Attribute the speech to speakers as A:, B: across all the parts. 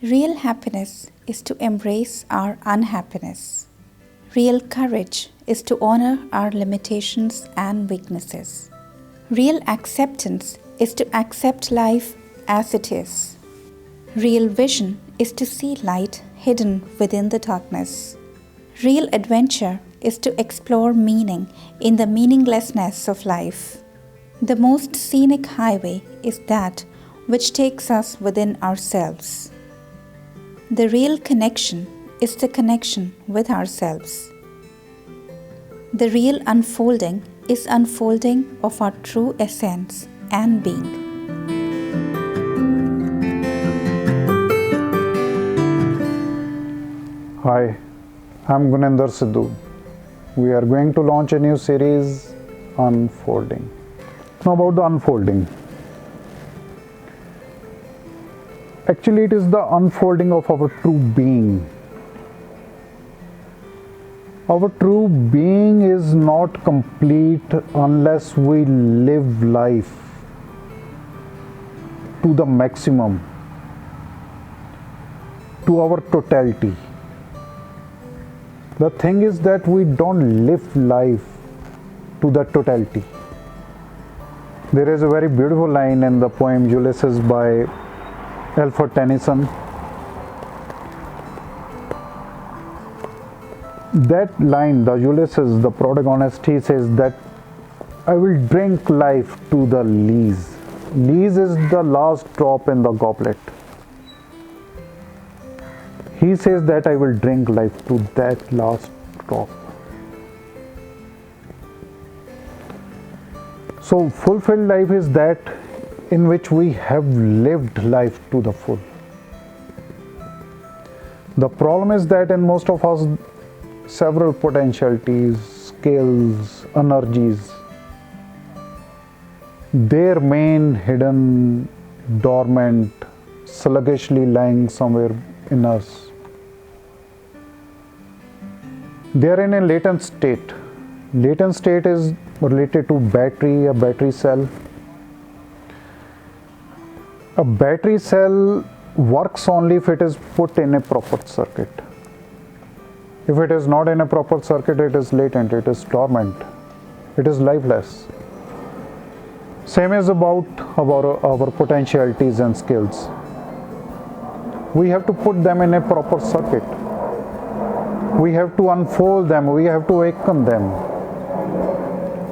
A: Real happiness is to embrace our unhappiness. Real courage is to honor our limitations and weaknesses. Real acceptance is to accept life as it is. Real vision is to see light hidden within the darkness. Real adventure is to explore meaning in the meaninglessness of life. The most scenic highway is that which takes us within ourselves. The real connection is the connection with ourselves. The real unfolding is unfolding of our true essence and being.
B: Hi, I'm Guninder Sidhu. We are going to launch a new series, Unfolding. Now about the unfolding. Actually, it is the unfolding of our true being. Our true being is not complete unless we live life to the maximum, to our totality. The thing is that we don't live life to the totality. There is a very beautiful line in the poem Ulysses by Alfred Tennyson. That line, the Ulysses, the protagonist, he says that I will drink life to the lees. Lees is the last drop in the goblet. He says that I will drink life to that last drop. So fulfilled life is that in which we have lived life to the full. The problem is that in most of us, several potentialities, skills, energies, they remain hidden, dormant, sluggishly lying somewhere in us. They are in a latent state. Latent state is related to a battery cell. A battery cell works only if it is put in a proper circuit. If it is not in a proper circuit, it is latent, it is dormant, it is lifeless. Same is about our potentialities and skills. We have to put them in a proper circuit. We have to unfold them, we have to awaken them.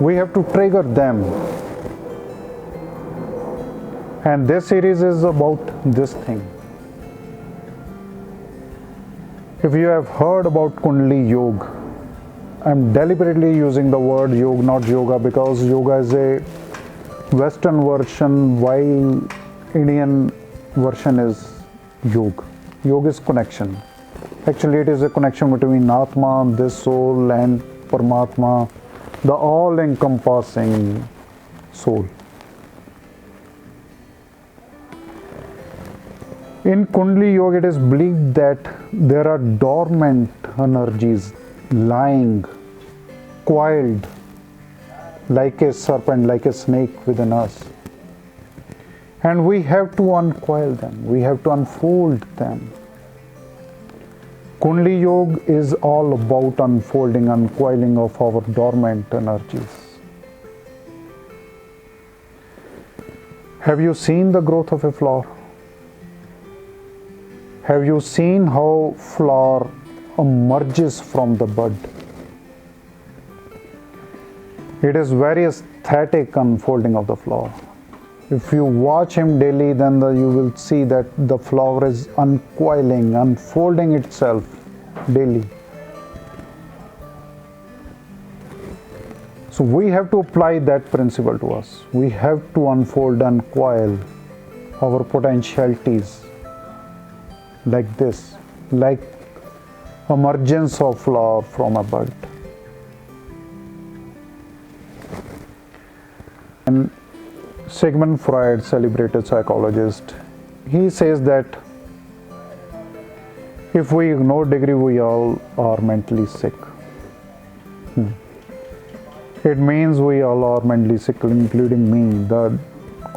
B: We have to trigger them. And this series is about this thing. If you have heard about Kundalini Yoga, I'm deliberately using the word yoga, not yoga, because yoga is a Western version while Indian version is yoga. Yoga is connection. Actually, it is a connection between Atma, this soul, and Paramatma, the all-encompassing soul. In Kundalini Yoga, it is believed that there are dormant energies lying, coiled, like a serpent, like a snake within us. And we have to uncoil them, we have to unfold them. Kundalini Yoga is all about unfolding, uncoiling of our dormant energies. Have you seen the growth of a flower? Have you seen how flower emerges from the bud? It is very aesthetic unfolding of the flower. If you watch him daily, then you will see that the flower is uncoiling, unfolding itself daily. So we have to apply that principle to us. We have to unfold, uncoil our potentialities like this, like emergence of flower from a bud. And Sigmund Freud, celebrated psychologist, he says that if we ignore degree, we all are mentally sick. It means we all are mentally sick, including me. The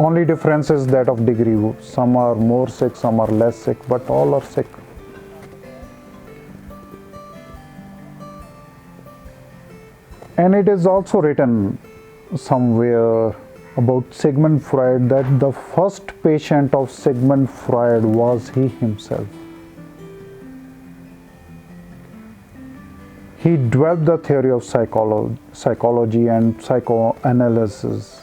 B: Only difference is that of degree. Some are more sick, some are less sick, but all are sick. And it is also written somewhere about Sigmund Freud that the first patient of Sigmund Freud was he himself. He developed the theory of psychology and psychoanalysis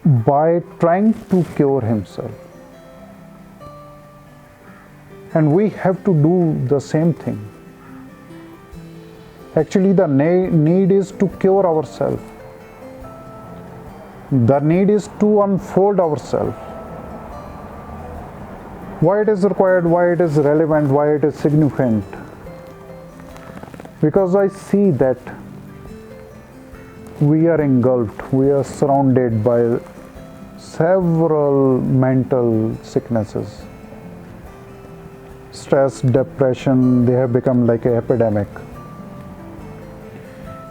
B: by trying to cure himself. And we have to do the same thing. Actually, the need is to cure ourselves. The need is to unfold ourselves. Why it is required, why it is relevant, why it is significant? Because I see that we are engulfed, we are surrounded by several mental sicknesses. Stress, depression, they have become like an epidemic.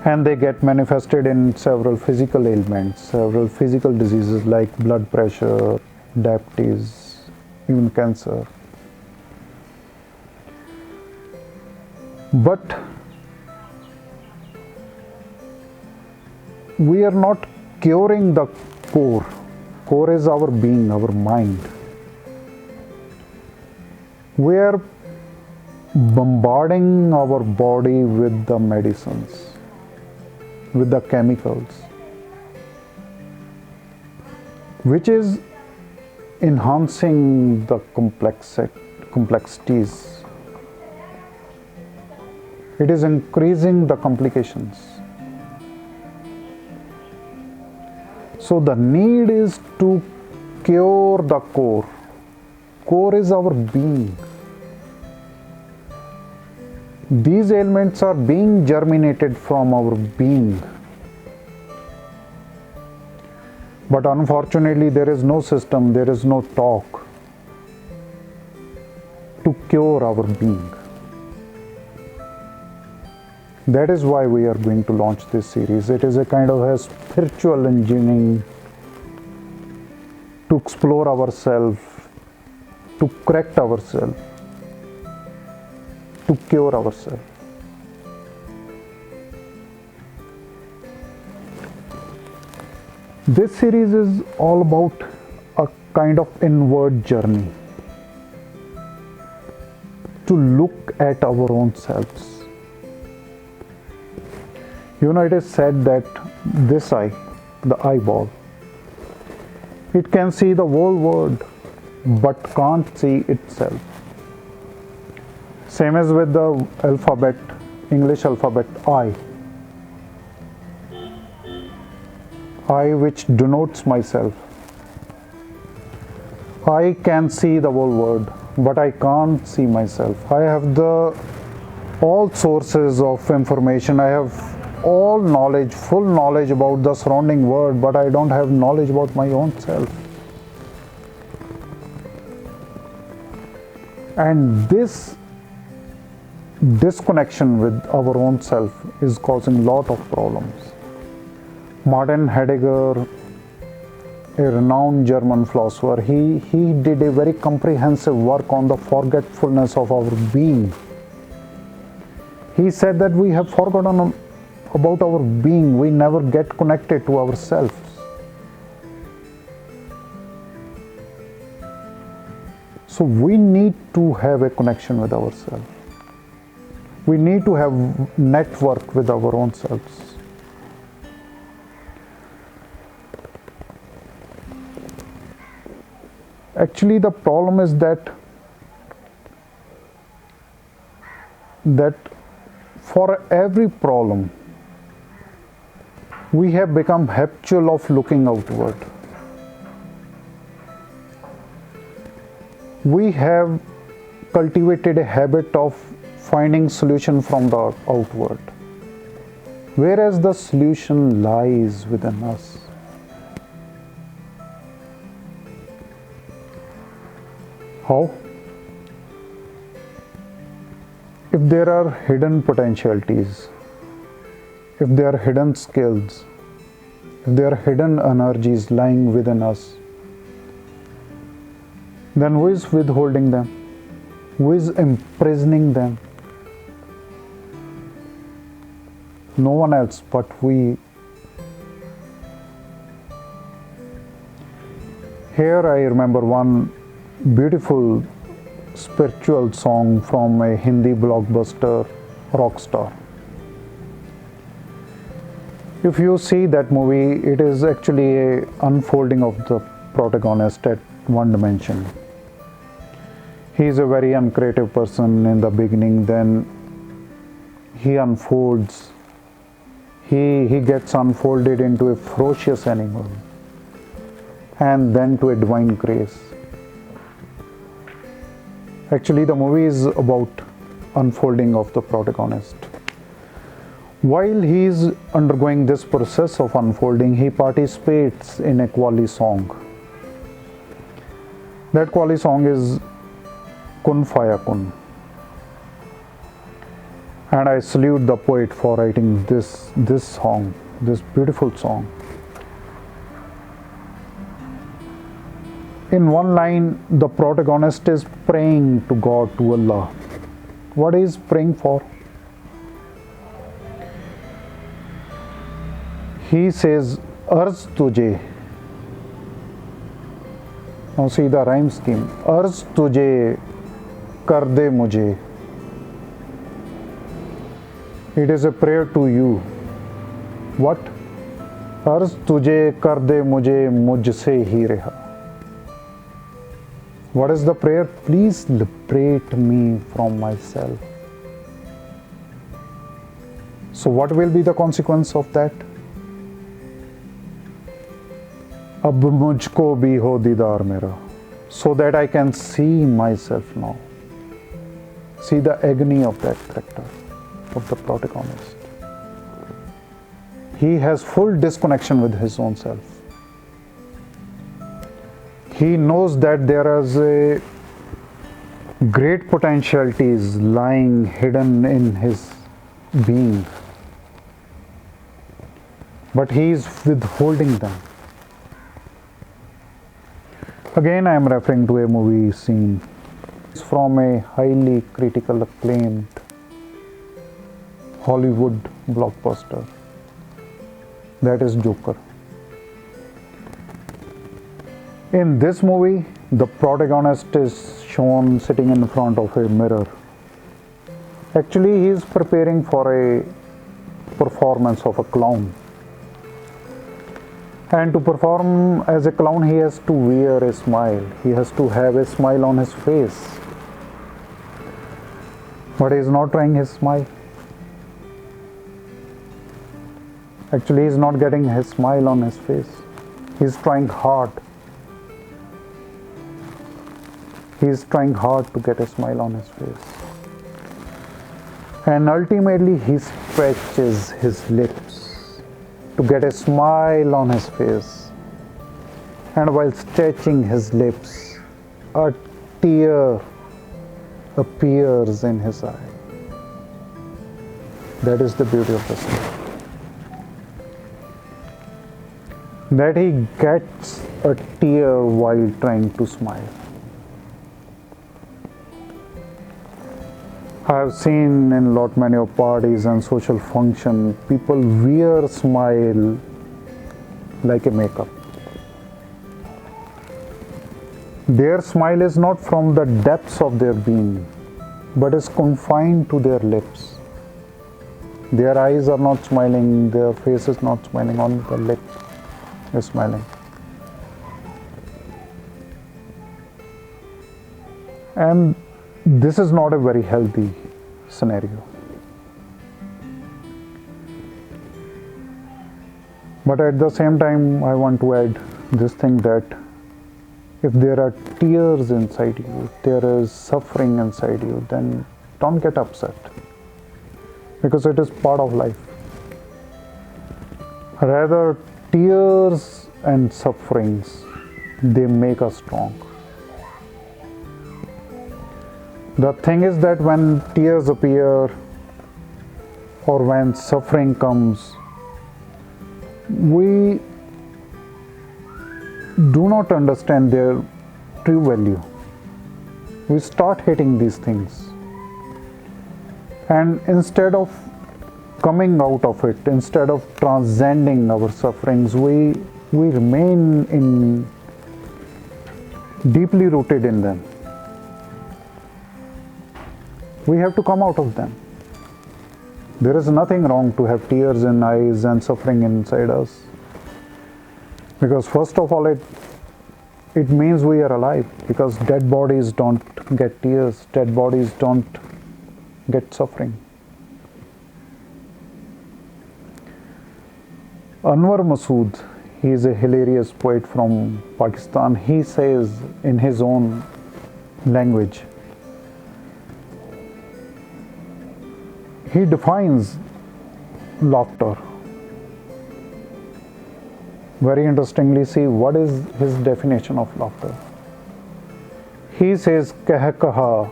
B: And they get manifested in several physical ailments, several physical diseases like blood pressure, diabetes, even cancer. But we are not curing the core. Core is our being, our mind. We are bombarding our body with the medicines, with the chemicals, which is enhancing the complexities. It is increasing the complications. So the need is to cure the core. Core is our being. These ailments are being germinated from our being. But unfortunately, there is no system, there is no talk to cure our being. That is why we are going to launch this series. It is a kind of a spiritual engineering to explore ourselves, to correct ourselves, to cure ourselves. This series is all about a kind of inward journey to look at our own selves. You know, it is said that this eye, the eyeball, it can see the whole world but can't see itself. Same as with the alphabet, English alphabet, I. I, which denotes myself. I can see the whole world, but I can't see myself. I have all sources of information. I have all knowledge, full knowledge about the surrounding world, but I don't have knowledge about my own self. And this disconnection with our own self is causing a lot of problems. Martin Heidegger, a renowned German philosopher, he did a very comprehensive work on the forgetfulness of our being. He said that we have forgotten about our being. We never get connected to ourselves. So we need to have a connection with ourselves. We need to have network with our own selves. Actually, the problem is that for every problem, we have become habitual of looking outward. We have cultivated a habit of finding solution from the outward, whereas the solution lies within us. How? If there are hidden potentialities, if there are hidden skills, if there are hidden energies lying within us, then who is withholding them? Who is imprisoning them? No one else but we. Here I remember one beautiful spiritual song from a Hindi blockbuster, Rockstar. If you see that movie, it is actually a unfolding of the protagonist at one dimension. He is a very uncreative person in the beginning, then he unfolds. He gets unfolded into a ferocious animal and then to a divine grace. Actually, the movie is about unfolding of the protagonist. While he is undergoing this process of unfolding, he participates in a Qawwali song. That Qawwali song is Kun Faya Kun. And I salute the poet for writing this song, this beautiful song. In one line, the protagonist is praying to God, to Allah. What is praying for? He says, Arz tujhe. Now see the rhyme scheme. Arz tujhe, kar de mujhe. It is a prayer to you. What? Arz tujhe, kar de mujhe, mujhse hi reha. What is the prayer? Please liberate me from myself. So what will be the consequence of that? Ab mujhko bhi ho didar mera, so that I can see myself now. See the agony of that character, of the protagonist. He has full disconnection with his own self. He knows that there is a great potentialities lying hidden in his being, but he is withholding them. Again, I am referring to a movie scene. It's from a highly critical acclaimed Hollywood blockbuster. That is Joker. In this movie, the protagonist is shown sitting in front of a mirror. Actually, he is preparing for a performance of a clown. And to perform as a clown, he has to wear a smile. He has to have a smile on his face. But he is not trying his smile. Actually, he is not getting his smile on his face. He is trying hard. He is trying hard to get a smile on his face. And ultimately, he stretches his lips to get a smile on his face. And while stretching his lips, a tear appears in his eye. That is the beauty of the story. That he gets a tear while trying to smile. I have seen in lot many of parties and social function, people wear smile like a makeup. Their smile is not from the depths of their being, but is confined to their lips. Their eyes are not smiling, their face is not smiling, only the lip is smiling. And this is not a very healthy scenario. But at the same time, I want to add this thing that if there are tears inside you, if there is suffering inside you, then don't get upset, because it is part of life. Rather, tears and sufferings, they make us strong. The thing is that when tears appear or when suffering comes, we do not understand their true value. We start hating these things. And instead of coming out of it, instead of transcending our sufferings, we remain in deeply rooted in them. We have to come out of them. There is nothing wrong to have tears in eyes and suffering inside us. Because first of all, it means we are alive. Because dead bodies don't get tears, dead bodies don't get suffering. Anwar Masood, he is a hilarious poet from Pakistan. He says in his own language, he defines laughter. Very interestingly, see what is his definition of laughter. He says, कह कहा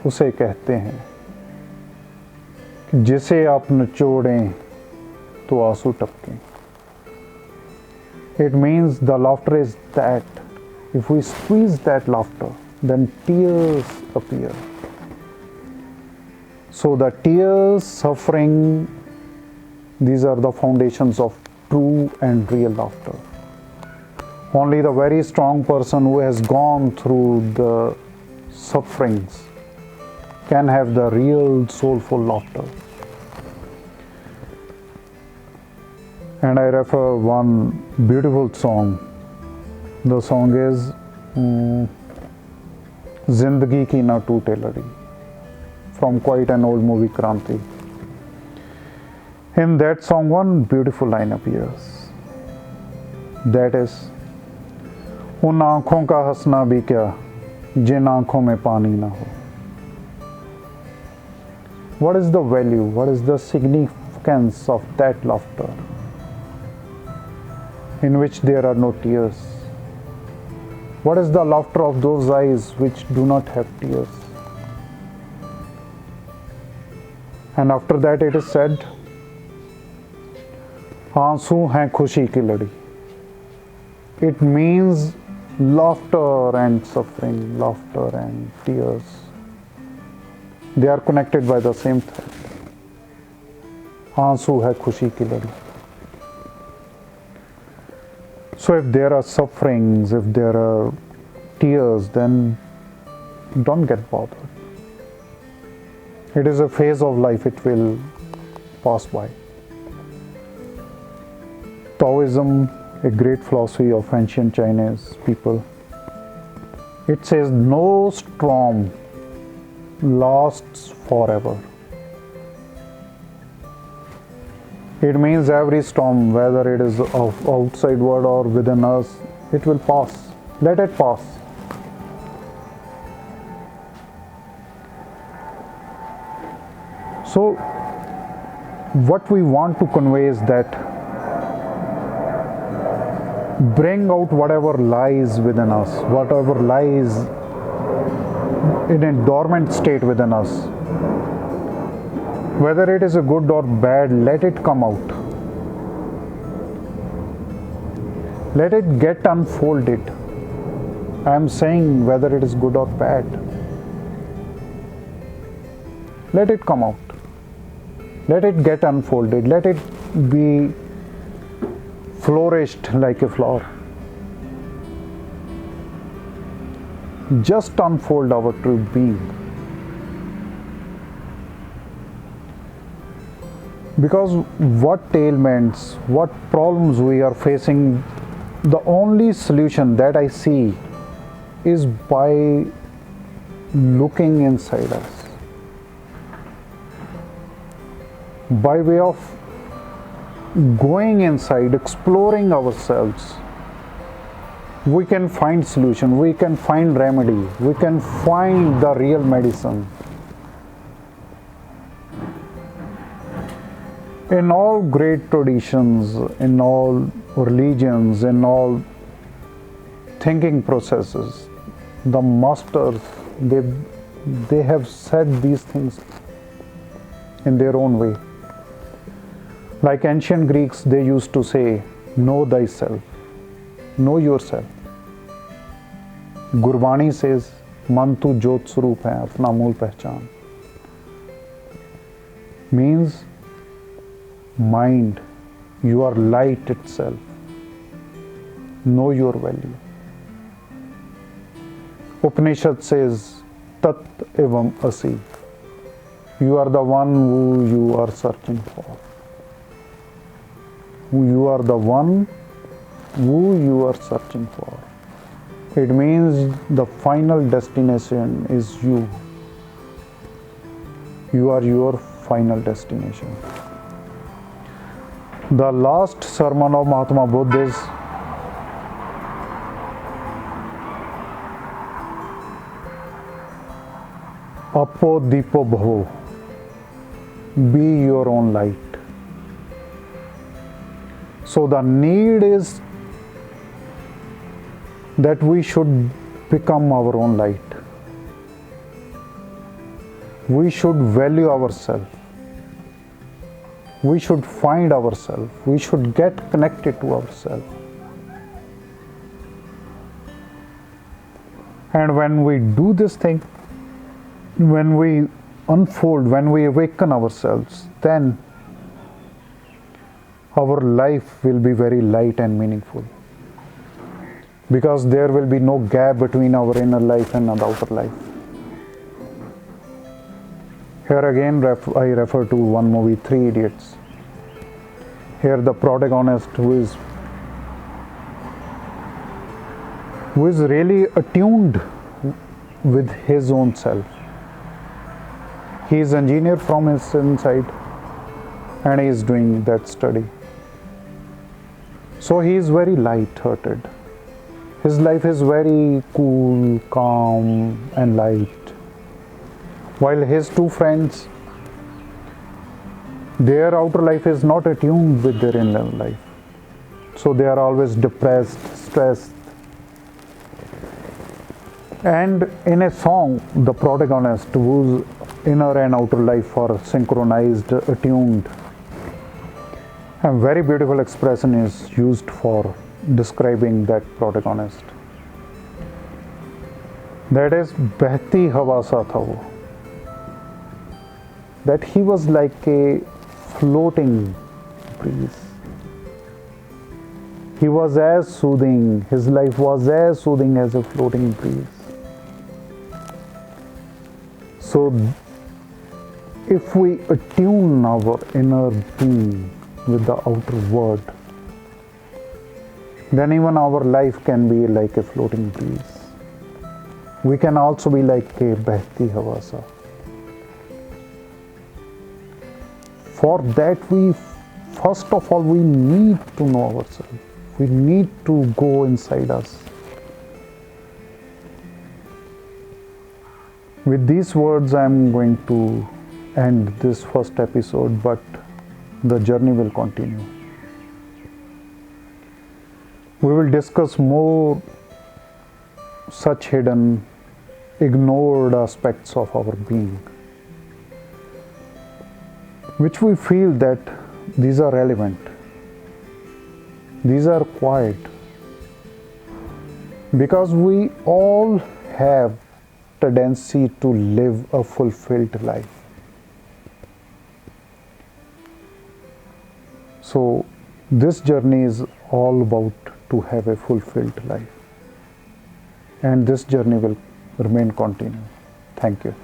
B: उसे कहते हैं कि जिसे आप निचोड़ें तो आंसू टपकें. It means the laughter is that if we squeeze that laughter, then tears appear. So the tears, suffering, these are the foundations of true and real laughter. Only the very strong person who has gone through the sufferings can have the real soulful laughter. And I refer one beautiful song. The song is Zindagi Ki Na Toote Ladi, from quite an old movie, Kranti. In that song, one beautiful line appears. That is, उन आँखों का हंसना भी क्या जिन आँखों में पानी ना हो. What is the value? What is the significance of that laughter in which there are no tears? What is the laughter of those eyes which do not have tears? And after that it is said, आंसू हैं खुशी की लड़ी. It means laughter and suffering, laughter and tears. They are connected by the same thread. आंसू है खुशी की लड़ी. So if there are sufferings, if there are tears, then don't get bothered. It is a phase of life, it will pass by. Taoism, a great philosophy of ancient Chinese people, it says no storm lasts forever. It means every storm, whether it is of outside world or within us, it will pass. Let it pass. So, what we want to convey is that bring out whatever lies within us, whatever lies in a dormant state within us. Whether it is a good or bad, let it come out. Let it get unfolded. I am saying whether it is good or bad. Let it come out. Let it get unfolded. Let it be flourished like a flower. Just unfold our true being. Because what ailments, what problems we are facing, the only solution that I see is by looking inside us. By way of going inside, exploring ourselves, we can find solution, we can find remedy, we can find the real medicine. In all great traditions, in all religions, in all thinking processes, the masters, they have said these things in their own way. Like ancient Greeks, they used to say, know thyself. know yourself. Gurbani says, मन तू ज्योत स्वरूप है अपना मूल पहचान. Means mind, you are light itself. Know your value. Upanishad says, Tat evam asi. You are the one who you are searching for. You are the one who you are searching for. It means the final destination is you. You are your final destination. The last sermon of Mahatma Buddha is Apo Dipo Bhavo. Be your own light. So the need is that we should become our own light. We should value ourselves. We should find ourselves. We should get connected to ourselves. And when we do this thing, when we unfold, when we awaken ourselves, then our life will be very light and meaningful. Because there will be no gap between our inner life and the outer life. Here again, I refer to one movie, Three Idiots. Here the protagonist who is really attuned with his own self. He is an engineer from his inside and he is doing that study. So he is very light-hearted. His life is very cool, calm and light. While his two friends, their outer life is not attuned with their inner life. So they are always depressed, stressed. And in a song, the protagonist, whose inner and outer life are synchronized, attuned, a very beautiful expression is used for describing that protagonist. That is, Behti Hawa Sa Tha wo. That he was like a floating breeze. He was as soothing, his life was as soothing as a floating breeze. So, if we attune our inner being with the outer world, then even our life can be like a floating breeze. We can also be like a Behti Hawa Sa. For that, first of all, we need to know ourselves. We need to go inside us. With these words, I am going to end this first episode, but the journey will continue. We will discuss more such hidden, ignored aspects of our being, which we feel that these are relevant, these are quiet, because we all have tendency to live a fulfilled life. So this journey is all about to have a fulfilled life, and this journey will remain continued. Thank you.